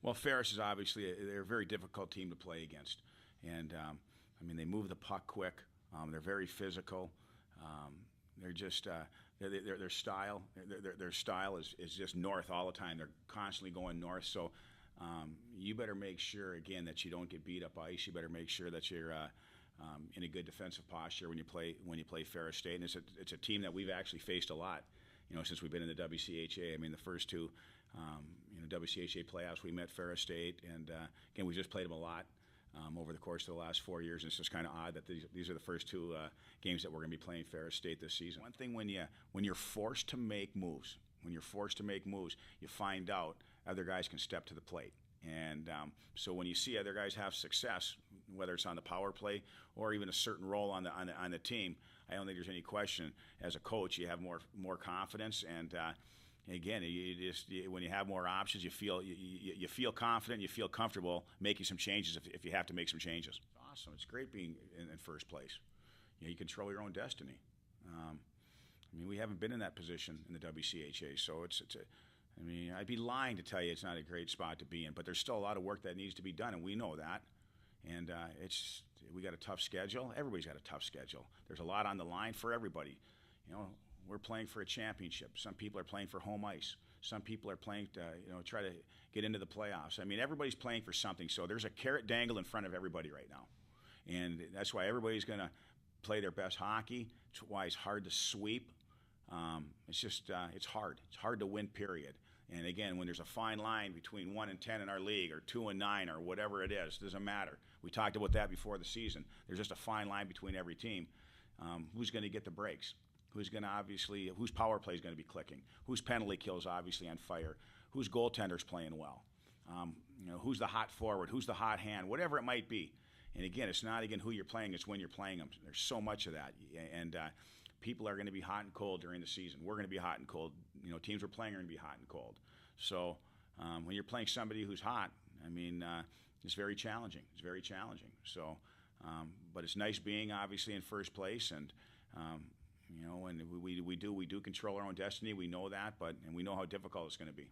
Well, Ferris is obviously they're a very difficult team to play against, and I mean they move the puck quick. They're very physical. They're just their style their style is just north all the time. They're constantly going north. So you better make sure again that you don't get beat up ice. You better make sure that you're in a good defensive posture when you play Ferris State. And it's a team that we've actually faced a lot. Since we've been in the WCHA. I mean, the first two, WCHA playoffs, we met Ferris State, and again, we just played them a lot over the course of the last 4 years. And it's just kind of odd that these are the first two games that we're going to be playing Ferris State this season. One thing when you're forced to make moves, you find out other guys can step to the plate. And so when you see other guys have success, whether it's on the power play or even a certain role on the team, I don't think there's any question. As a coach, you have more confidence, and again, when you have more options, you feel confident, you feel comfortable making some changes if you have to make some changes. It's awesome. It's great being in first place. You control your own destiny. I mean, we haven't been in that position in the WCHA, so I mean, I'd be lying to tell you it's not a great spot to be in, but there's still a lot of work that needs to be done, and we know that. And we got a tough schedule. Everybody's got a tough schedule. There's a lot on the line for everybody. We're playing for a championship. Some people are playing for home ice. Some people are playing to, try to get into the playoffs. I mean, everybody's playing for something. So there's a carrot dangled in front of everybody right now. And that's why everybody's going to play their best hockey. It's why it's hard to sweep. It's just, it's hard. It's hard to win, period. And again, when there's a fine line between 1 and 10 in our league, or 2 and 9, or whatever it is, doesn't matter. We talked about that before the season. There's just a fine line between every team. Who's going to get the breaks? Whose power play is going to be clicking? Whose penalty kill is obviously on fire? Whose goaltender's playing well? Who's the hot forward? Who's the hot hand? Whatever it might be. And again, it's not who you're playing; it's when you're playing them. There's so much of that, and people are going to be hot and cold during the season. We're going to be hot and cold. Teams we're playing are going to be hot and cold. So when you're playing somebody who's hot, I mean, it's very challenging. It's very challenging. So, but it's nice being obviously in first place, and and we do control our own destiny. We know that, and we know how difficult it's going to be.